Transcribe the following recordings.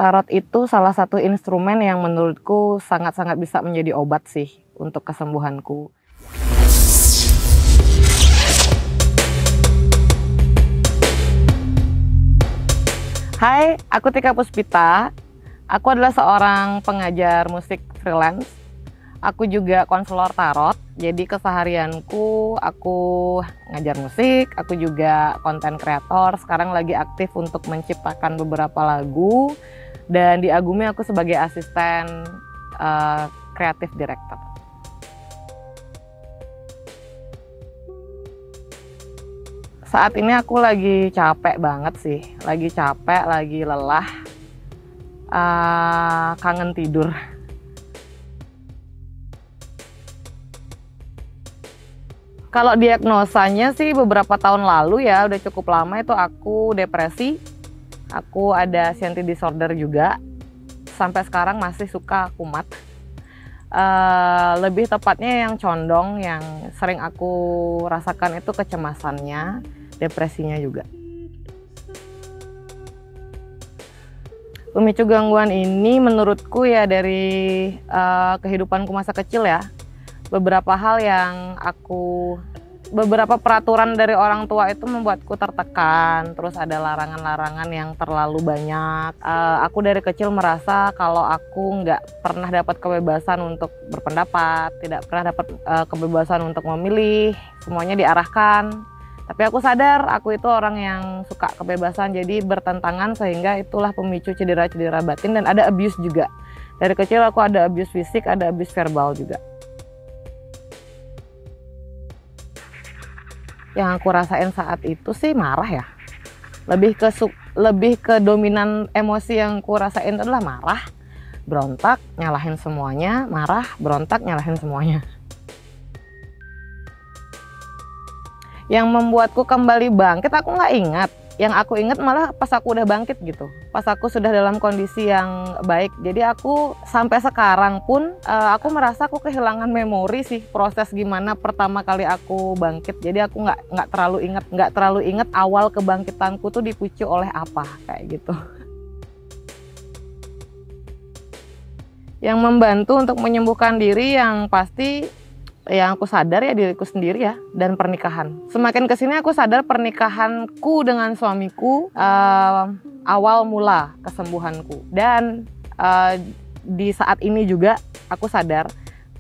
Tarot itu salah satu instrumen yang menurutku sangat-sangat bisa menjadi obat sih untuk kesembuhanku. Hai, aku Tika Puspita. Aku adalah seorang pengajar musik freelance. Aku juga konselor tarot. Jadi keseharianku aku ngajar musik, aku juga konten kreator. Sekarang lagi aktif untuk menciptakan beberapa lagu dan di Agumi aku sebagai asisten kreatif director. Saat ini aku lagi capek banget sih, lagi capek, lagi lelah, kangen tidur. Kalau diagnosanya sih beberapa tahun lalu ya, udah cukup lama itu aku depresi, aku ada anxiety disorder juga, sampai sekarang masih suka kumat. Lebih tepatnya yang condong, yang sering aku rasakan itu kecemasannya, depresinya juga. Pemicu gangguan ini menurutku ya dari kehidupanku masa kecil ya. Beberapa hal yang beberapa peraturan dari orang tua itu membuatku tertekan, terus ada larangan-larangan yang terlalu banyak. Aku dari kecil merasa kalau aku nggak pernah dapat kebebasan untuk berpendapat, tidak pernah dapat kebebasan untuk memilih, semuanya diarahkan. Tapi aku sadar aku itu orang yang suka kebebasan, jadi bertentangan, sehingga itulah pemicu cedera-cedera batin dan ada abuse juga. Dari kecil aku ada abuse fisik, ada abuse verbal juga. Yang aku rasain saat itu sih marah ya. Lebih ke dominan emosi yang aku rasain adalah marah, berontak, nyalahin semuanya, marah, berontak, nyalahin semuanya. Yang membuatku kembali bangkit aku nggak ingat. Yang aku ingat malah pas aku udah bangkit gitu, pas aku sudah dalam kondisi yang baik. Jadi aku sampai sekarang pun aku merasa aku kehilangan memori sih, proses gimana pertama kali aku bangkit. Jadi aku nggak terlalu ingat awal kebangkitanku tuh dipicu oleh apa, kayak gitu. Yang membantu untuk menyembuhkan diri yang pasti yang aku sadar ya diriku sendiri ya, dan pernikahan. Semakin kesini aku sadar pernikahanku dengan suamiku awal mula kesembuhanku. Dan di saat ini juga aku sadar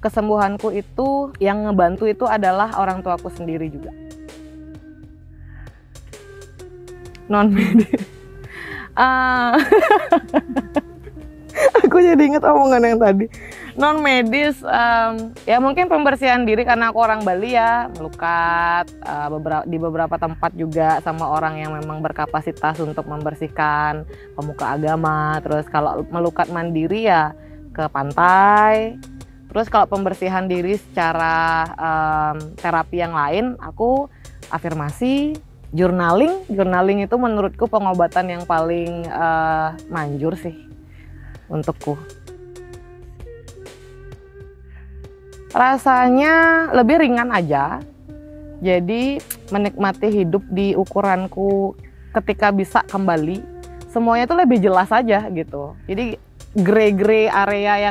kesembuhanku itu yang ngebantu itu adalah orang tuaku sendiri juga. Non-medis. Aku jadi inget omongan yang tadi. Non medis ya mungkin pembersihan diri karena aku orang Bali ya, melukat di beberapa tempat juga sama orang yang memang berkapasitas untuk membersihkan, pemuka agama. Terus kalau melukat mandiri ya ke pantai. Terus kalau pembersihan diri secara terapi yang lain, aku afirmasi, journaling itu menurutku pengobatan yang paling manjur sih untukku. Rasanya lebih ringan aja, jadi menikmati hidup di ukuranku ketika bisa kembali, semuanya tuh lebih jelas aja gitu. Jadi grey area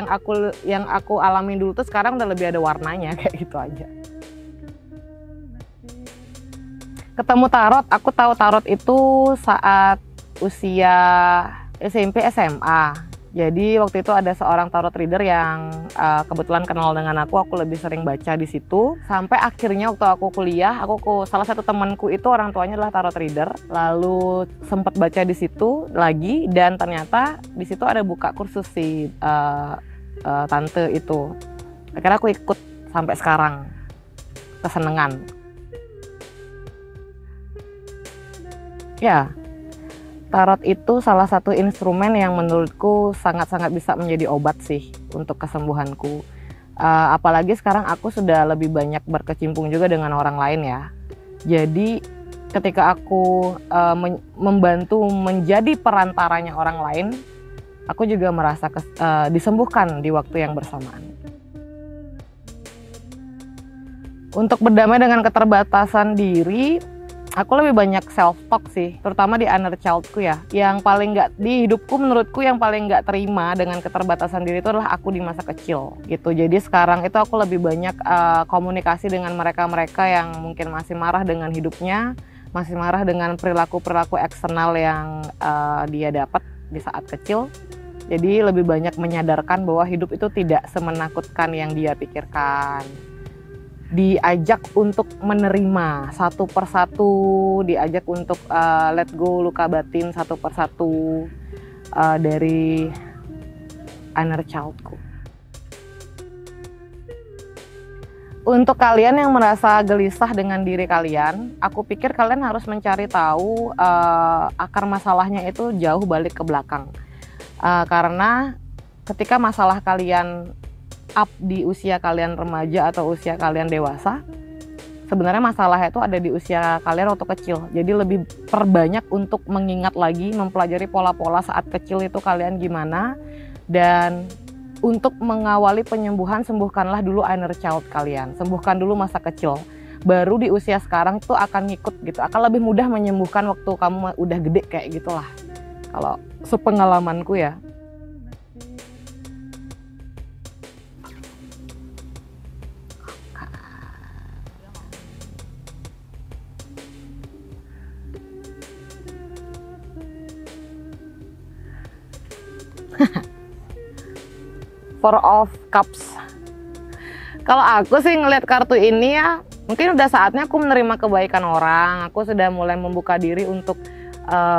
yang aku alami dulu tuh sekarang udah lebih ada warnanya, kayak gitu aja. Ketemu tarot, aku tahu tarot itu saat usia SMP SMA. Jadi waktu itu ada seorang tarot reader yang kebetulan kenal dengan aku lebih sering baca di situ. Sampai akhirnya waktu aku kuliah, salah satu temanku itu orang tuanya adalah tarot reader. Lalu sempat baca di situ lagi, dan ternyata di situ ada buka kursus si tante itu. Akhirnya aku ikut sampai sekarang, kesenengan. Ya. Tarot itu salah satu instrumen yang menurutku sangat-sangat bisa menjadi obat sih untuk kesembuhanku. Apalagi sekarang aku sudah lebih banyak berkecimpung juga dengan orang lain ya. Jadi ketika aku membantu menjadi perantaranya orang lain, aku juga merasa disembuhkan di waktu yang bersamaan. Untuk berdamai dengan keterbatasan diri, Aku lebih banyak self talk sih, terutama di inner childku ya. Yang paling nggak di hidupku, menurutku yang paling nggak terima dengan keterbatasan diri itu adalah aku di masa kecil gitu. Jadi sekarang itu aku lebih banyak komunikasi dengan mereka-mereka yang mungkin masih marah dengan hidupnya, masih marah dengan perilaku-perilaku eksternal yang dia dapat di saat kecil. Jadi lebih banyak menyadarkan bahwa hidup itu tidak semenakutkan yang dia pikirkan. Diajak untuk menerima satu persatu, diajak untuk let go luka batin satu persatu dari inner childku. Untuk kalian yang merasa gelisah dengan diri kalian, aku pikir kalian harus mencari tahu akar masalahnya itu jauh balik ke belakang. Karena ketika masalah kalian up di usia kalian remaja atau usia kalian dewasa, sebenarnya masalahnya itu ada di usia kalian waktu kecil. Jadi lebih perbanyak untuk mengingat lagi, mempelajari pola-pola saat kecil itu kalian gimana, dan untuk mengawali penyembuhan, sembuhkanlah dulu inner child kalian, sembuhkan dulu masa kecil. Baru di usia sekarang itu akan ngikut gitu, akan lebih mudah menyembuhkan waktu kamu udah gede kayak gitulah. Kalau sepengalamanku ya. Four of Cups. Kalau aku sih ngelihat kartu ini ya, mungkin udah saatnya aku menerima kebaikan orang. Aku sudah mulai membuka diri untuk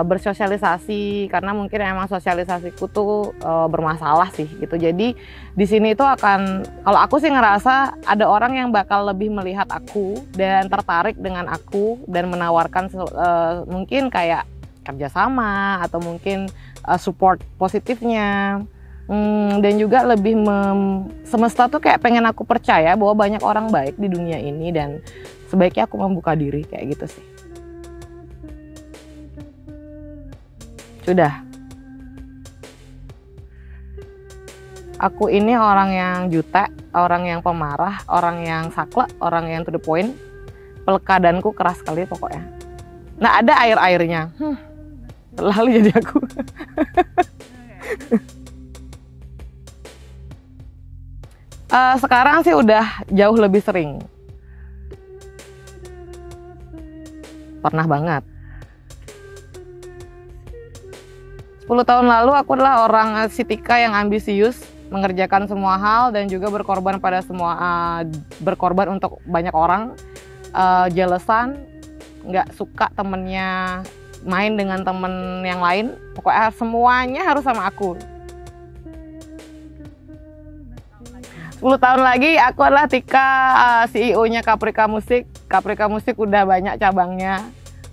bersosialisasi, karena mungkin emang sosialisasiku tuh bermasalah sih gitu. Jadi di sini tuh akan, kalau aku sih ngerasa ada orang yang bakal lebih melihat aku dan tertarik dengan aku dan menawarkan mungkin kayak kerjasama atau mungkin support positifnya. Dan juga lebih semesta tuh kayak pengen aku percaya bahwa banyak orang baik di dunia ini dan sebaiknya aku membuka diri kayak gitu sih. Sudah. Aku ini orang yang jutek, orang yang pemarah, orang yang saklek, orang yang to the point. Pelekadanku keras sekali pokoknya. Nah, ada air-airnya. Terlalu jadi aku. Sekarang sih udah jauh lebih sering. Pernah banget. 10 tahun lalu aku adalah orang si Tika yang ambisius, mengerjakan semua hal dan juga berkorban pada semua, berkorban untuk banyak orang, jealousan, nggak suka temennya main dengan temen yang lain, pokoknya semuanya harus sama aku. 10 tahun lagi aku adalah Tika, CEO-nya Caprica Music. Caprica Music udah banyak cabangnya,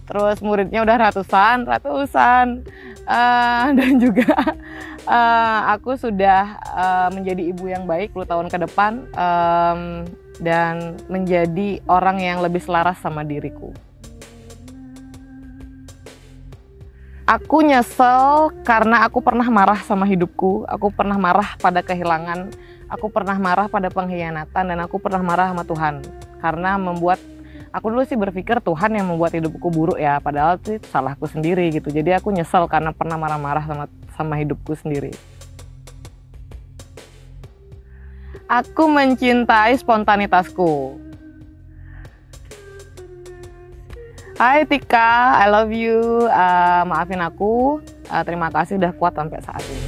terus muridnya udah ratusan. Dan juga aku sudah menjadi ibu yang baik 10 tahun ke depan, dan menjadi orang yang lebih selaras sama diriku. Aku nyesel karena aku pernah marah sama hidupku, aku pernah marah pada kehilangan, aku pernah marah pada pengkhianatan, dan aku pernah marah sama Tuhan. Karena aku dulu sih berpikir Tuhan yang membuat hidupku buruk ya, padahal itu salahku sendiri gitu. Jadi aku nyesel karena pernah marah-marah sama hidupku sendiri. Aku mencintai spontanitasku. Hai Tika, I love you. Maafin aku. Terima kasih udah kuat sampai saat ini.